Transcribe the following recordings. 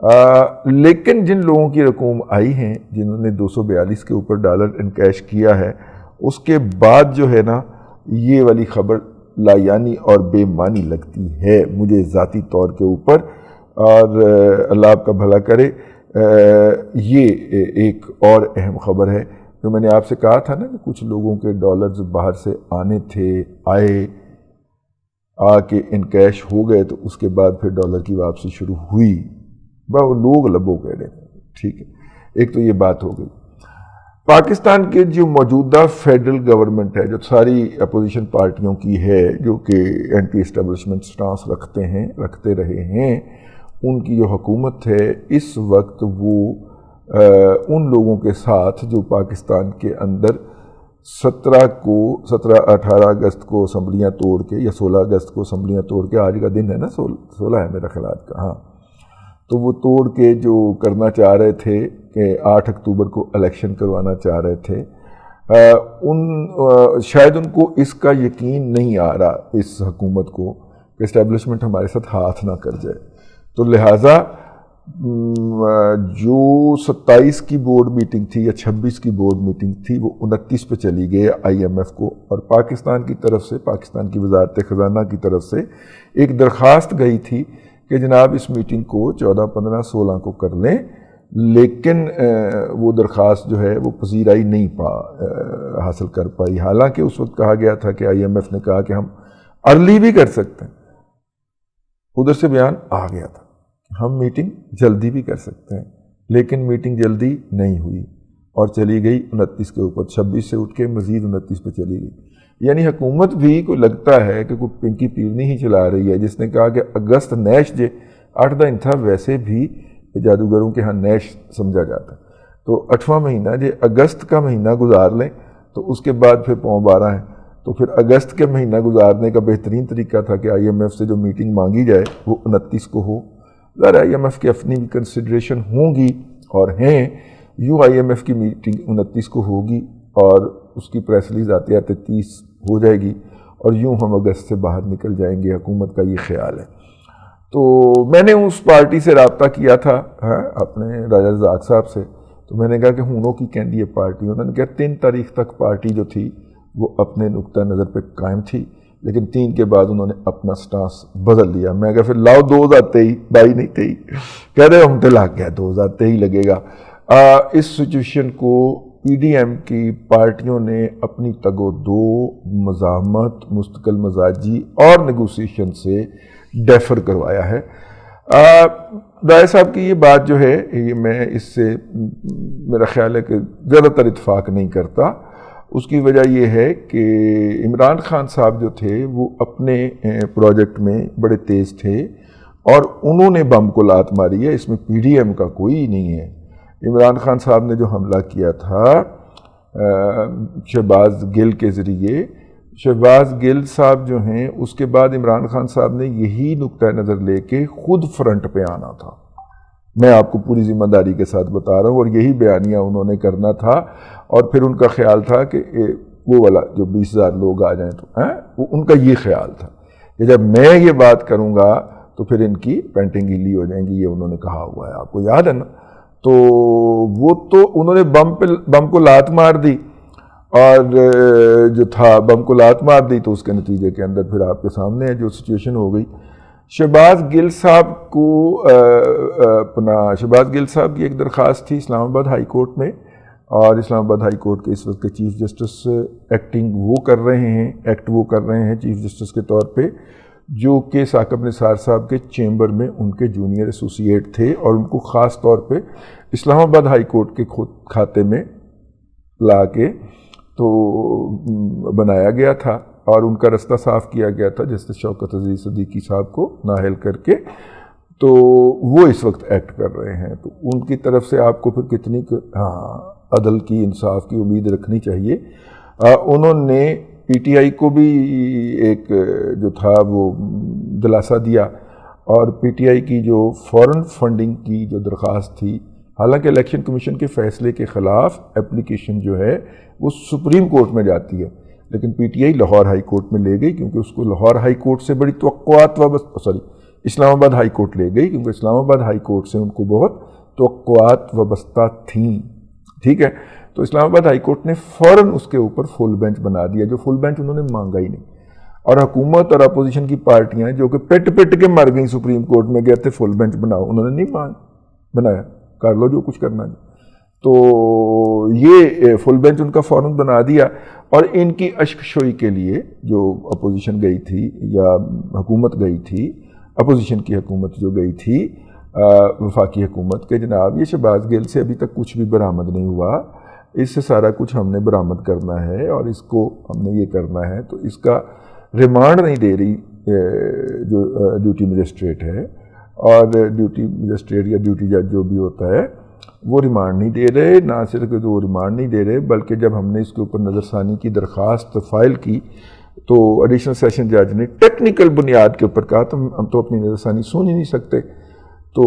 لیکن جن لوگوں کی رقوم آئی ہیں، جنہوں نے 242 کے اوپر ڈالر ان کیش کیا ہے، اس کے بعد جو ہے نا یہ والی خبر لایانی اور بے معنی لگتی ہے مجھے ذاتی طور کے اوپر، اور اللہ آپ کا بھلا کرے۔ یہ ایک اور اہم خبر ہے جو میں نے آپ سے کہا تھا نا کہ کچھ لوگوں کے ڈالرز باہر سے آنے تھے، آ کے ان کیش ہو گئے، تو اس کے بعد پھر ڈالر کی واپسی شروع ہوئی۔ وہ لوگ لبو کہہ رہے ہیں، ٹھیک ہے، ایک تو یہ بات ہو گئی۔ پاکستان کے جو موجودہ فیڈرل گورنمنٹ ہے، جو ساری اپوزیشن پارٹیوں کی ہے، جو کہ اینٹی اسٹیبلشمنٹ سٹانس رکھتے رہے ہیں، ان کی جو حکومت ہے اس وقت وہ ان لوگوں کے ساتھ جو پاکستان کے اندر 18 اگست کو اسمبلیاں توڑ کے، یا 16 اگست کو اسمبلیاں توڑ کے، آج کا دن ہے نا 16 ہے میرا خیال کا، ہاں، تو وہ توڑ کے جو کرنا چاہ رہے تھے کہ 8 اکتوبر کو الیکشن کروانا چاہ رہے تھے، شاید ان کو اس کا یقین نہیں آ رہا اس حکومت کو کہ اسٹیبلشمنٹ ہمارے ساتھ ہاتھ نہ کر جائے، تو لہٰذا جو 27 کی بورڈ میٹنگ تھی یا 26 کی بورڈ میٹنگ تھی وہ 29 پہ چلی گئی IMF کو، اور پاکستان کی طرف سے، پاکستان کی وزارت خزانہ کی طرف سے ایک درخواست گئی تھی کہ جناب اس میٹنگ کو 14، 15، 16 کو کر لیں، لیکن وہ درخواست جو ہے وہ پذیرائی نہیں حاصل کر پائی، حالانکہ اس وقت کہا گیا تھا کہ IMF نے کہا کہ ہم ارلی بھی کر سکتے ہیں، ادھر سے بیان آ گیا تھا ہم میٹنگ جلدی بھی کر سکتے ہیں، لیکن میٹنگ جلدی نہیں ہوئی اور چلی گئی 29 کے اوپر، 26 سے اٹھ کے مزید 29 پہ چلی گئی۔ یعنی حکومت بھی کو لگتا ہے کہ کوئی پنکی پیرنی ہی چلا رہی ہے، جس نے کہا کہ اگست نیش جے 8 دن تھا، ویسے بھی جادوگروں کے ہاں نیش سمجھا جاتا ہے، تو 8واں مہینہ جے اگست کا مہینہ گزار لیں تو اس کے بعد پھر 12 ہیں، تو پھر اگست کے مہینہ گزارنے کا بہترین طریقہ تھا کہ IMF سے جو میٹنگ مانگی جائے وہ 29 کو ہو۔ ذرا IMF کی اپنی بھی کنسیڈریشن ہوں گی اور ہیں، یوں IMF کی میٹنگ 29 کو ہوگی اور اس کی پریس ریلیز آتے آتے 30 ہو جائے گی، اور یوں ہم اگست سے باہر نکل جائیں گے، حکومت کا یہ خیال ہے۔ تو میں نے اس پارٹی سے رابطہ کیا تھا اپنے راجہ رزاق صاحب سے، تو میں نے کہا کہ ہونوں کی کہندی ہے پارٹی، انہوں نے کہا 3 تاریخ تک پارٹی جو تھی وہ اپنے نقطہ نظر پہ قائم تھی، لیکن 3 کے بعد انہوں نے اپنا سٹانس بدل دیا۔ میں کہا پھر لاؤ 2023، 22 نہیں 23، کہہ رہے ہم لگ گیا 2023 لگے گا۔ اس سچویشن کو PDM کی پارٹیوں نے اپنی تگ و دو، مزاحمت، مستقل مزاجی اور نیگوسیشن سے ڈیفر کروایا ہے۔ رائے صاحب کی یہ بات جو ہے، یہ میں اس سے میرا خیال ہے کہ زیادہ تر اتفاق نہیں کرتا۔ اس کی وجہ یہ ہے کہ عمران خان صاحب جو تھے وہ اپنے پروجیکٹ میں بڑے تیز تھے اور انہوں نے بم کو لات ماری ہے، اس میں PDM کا کوئی نہیں ہے۔ عمران خان صاحب نے جو حملہ کیا تھا شہباز گل کے ذریعے، شہباز گل صاحب جو ہیں، اس کے بعد عمران خان صاحب نے یہی نقطہ نظر لے کے خود فرنٹ پہ آنا تھا، میں آپ کو پوری ذمہ داری کے ساتھ بتا رہا ہوں، اور یہی بیانیہ انہوں نے کرنا تھا، اور پھر ان کا خیال تھا کہ وہ والا جو 20,000 لوگ آ جائیں تو ان کا یہ خیال تھا کہ جب میں یہ بات کروں گا تو پھر ان کی پینٹنگ گیلی ہو جائیں گی، یہ انہوں نے کہا ہوا ہے، آپ کو یاد ہے نا۔ تو وہ تو انہوں نے بم کو لات مار دی، اور جو تھا بم کو لات مار دی، تو اس کے نتیجے کے اندر پھر آپ کے سامنے ہے جو سچویشن ہو گئی۔ شہباز گل صاحب کو شہباز گل صاحب کی ایک درخواست تھی اسلام آباد ہائی کورٹ میں، اور اسلام آباد ہائی کورٹ کے اس وقت کے چیف جسٹس ایکٹ وہ کر رہے ہیں چیف جسٹس کے طور پہ، جو کہ ثاقب نثار صاحب کے چیمبر میں ان کے جونیئر ایسوسیٹ تھے، اور ان کو خاص طور پہ اسلام آباد ہائی کورٹ کے کھاتے میں لا کے تو بنایا گیا تھا، اور ان کا رستہ صاف کیا گیا تھا جسٹس شوکت عزیز صدیقی صاحب کو نااہل کر کے، تو وہ اس وقت ایکٹ کر رہے ہیں۔ تو ان کی طرف سے آپ کو پھر کتنی عدل کی، انصاف کی امید رکھنی چاہیے۔ انہوں نے PTI کو بھی ایک جو تھا وہ دلاسا دیا، اور PTI کی جو فورن فنڈنگ کی جو درخواست تھی، حالانکہ الیکشن کمیشن کے فیصلے کے خلاف اپلیکیشن جو ہے وہ سپریم کورٹ میں جاتی ہے، لیکن PTI لاہور ہائی کورٹ میں لے گئی، کیونکہ اس کو لاہور ہائی کورٹ سے بڑی توقعات اسلام آباد ہائی کورٹ لے گئی، کیونکہ اسلام آباد ہائی کورٹ سے ان کو بہت توقعات وابستہ تھیں، ٹھیک ہے. تو اسلام آباد ہائی کورٹ نے فوراً اس کے اوپر فل بینچ بنا دیا، جو فل بینچ انہوں نے مانگا ہی نہیں. اور حکومت اور اپوزیشن کی پارٹیاں جو کہ پٹ کے مر گئیں سپریم کورٹ میں، گئے تھے فل بینچ بناؤ، انہوں نے نہیں بنایا، کر لو جو کچھ کرنا ہے. تو یہ فل بینچ ان کا فوراً بنا دیا. اور ان کی اشک شوئی کے لیے جو اپوزیشن گئی تھی یا حکومت گئی تھی، اپوزیشن کی حکومت جو گئی تھی وفاقی حکومت کے، جناب یہ شہباز گل سے ابھی تک کچھ بھی برآمد نہیں ہوا، اس سے سارا کچھ ہم نے برآمد کرنا ہے اور اس کو ہم نے یہ کرنا ہے. تو اس کا ریمانڈ نہیں دے رہی جو ڈیوٹی مجسٹریٹ ہے، اور ڈیوٹی مجسٹریٹ یا ڈیوٹی جج جو بھی ہوتا ہے وہ ریمانڈ نہیں دے رہے. نہ صرف کہ وہ ریمانڈ نہیں دے رہے، بلکہ جب ہم نے اس کے اوپر نظر ثانی کی درخواست فائل کی تو ایڈیشنل سیشن جج نے ٹیکنیکل بنیاد کے اوپر کہا ہم تو اپنی نظر ثانی سن ہی نہیں سکتے. تو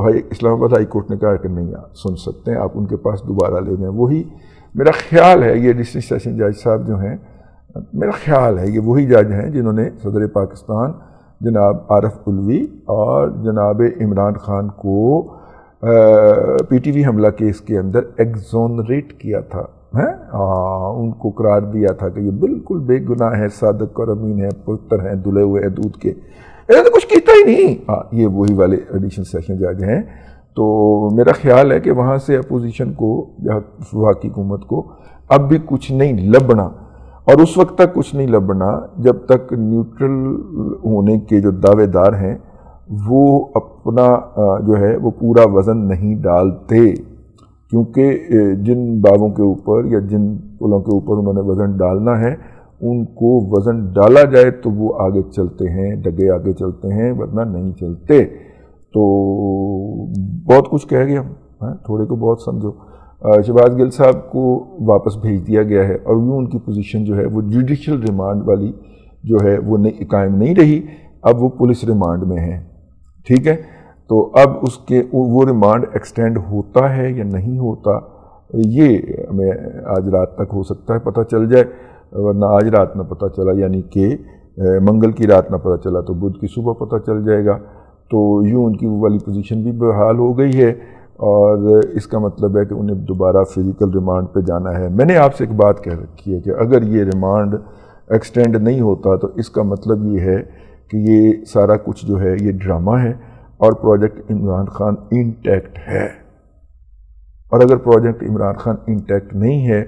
اسلام آباد ہائی کورٹ نے کہا کہ نہیں سن سکتے ہیں، آپ ان کے پاس دوبارہ لے جائیں. وہی میرا خیال ہے یہ ایڈیشنل سیشن جج صاحب جو ہیں، میرا خیال ہے یہ وہی جج ہیں جنہوں نے صدر پاکستان جناب عارف علوی اور جناب عمران خان کو پی ٹی وی حملہ کیس کے اندر ایگزونریٹ کیا تھا، ان کو قرار دیا تھا کہ یہ بالکل بے گناہ ہے، صادق اور امین ہے، پتر ہیں، دلے ہوئے ہیں دودھ کے، انہوں نے کچھ کیتا ہی نہیں. یہ وہی والے ایڈیشنل سیشن جج ہیں. تو میرا خیال ہے کہ وہاں سے اپوزیشن کو یا وفاقی حکومت کو اب بھی کچھ نہیں لبنا، اور اس وقت تک کچھ نہیں لبنا جب تک نیوٹرل ہونے کے جو دعوے دار ہیں وہ اپنا جو ہے وہ پورا وزن نہیں ڈالتے. کیونکہ جن بابوں کے اوپر یا جن پلوں کے اوپر انہوں نے وزن ڈالنا ہے ان کو وزن ڈالا جائے تو وہ آگے چلتے ہیں، ڈگے آگے چلتے ہیں، ورنہ نہیں چلتے. تو بہت کچھ کہہ گیا، تھوڑے کو بہت سمجھو. شہباز گل صاحب کو واپس بھیج دیا گیا ہے، اور یوں ان کی پوزیشن جو ہے وہ جوڈیشل ریمانڈ والی جو ہے وہ قائم نہیں رہی، اب وہ پولیس ریمانڈ میں ہیں، ٹھیک ہے. تو اب اس کے وہ ریمانڈ ایکسٹینڈ ہوتا ہے یا نہیں ہوتا، یہ ہمیں آج رات تک ہو سکتا ہے پتہ چل جائے، ورنہ آج رات نہ پتہ چلا، یعنی کہ منگل کی رات نہ پتہ چلا تو بدھ کی صبح پتہ چل جائے گا. تو یوں ان کی وہ والی پوزیشن بھی بحال ہو گئی ہے، اور اس کا مطلب ہے کہ انہیں دوبارہ فزیکل ریمانڈ پہ جانا ہے. میں نے آپ سے ایک بات کہہ رکھی ہے کہ اگر یہ ریمانڈ ایکسٹینڈ نہیں ہوتا تو اس کا مطلب یہ ہے کہ یہ سارا کچھ جو ہے یہ ڈرامہ ہے، اور پروجیکٹ عمران خان انٹیکٹ ہے. اور اگر پروجیکٹ عمران خان انٹیکٹ نہیں ہے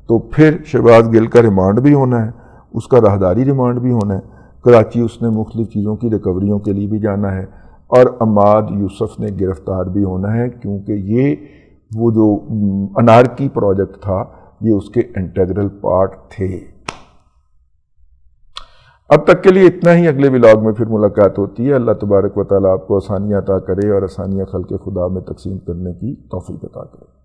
تو پھر شہباز گل کا ریمانڈ بھی ہونا ہے، اس کا راہداری ریمانڈ بھی ہونا ہے، کراچی اس نے مختلف چیزوں کی ریکوریوں کے لیے بھی جانا ہے، اور عماد یوسف نے گرفتار بھی ہونا ہے، کیونکہ یہ وہ جو انارکی پروجیکٹ تھا یہ اس کے انٹیگرل پارٹ تھے. اب تک کے لیے اتنا ہی، اگلے ولاگ میں پھر ملاقات ہوتی ہے. اللہ تبارک و تعالیٰ آپ کو آسانیاں عطا کرے اور آسانیاں خلق خدا میں تقسیم کرنے کی توفیق عطا کرے.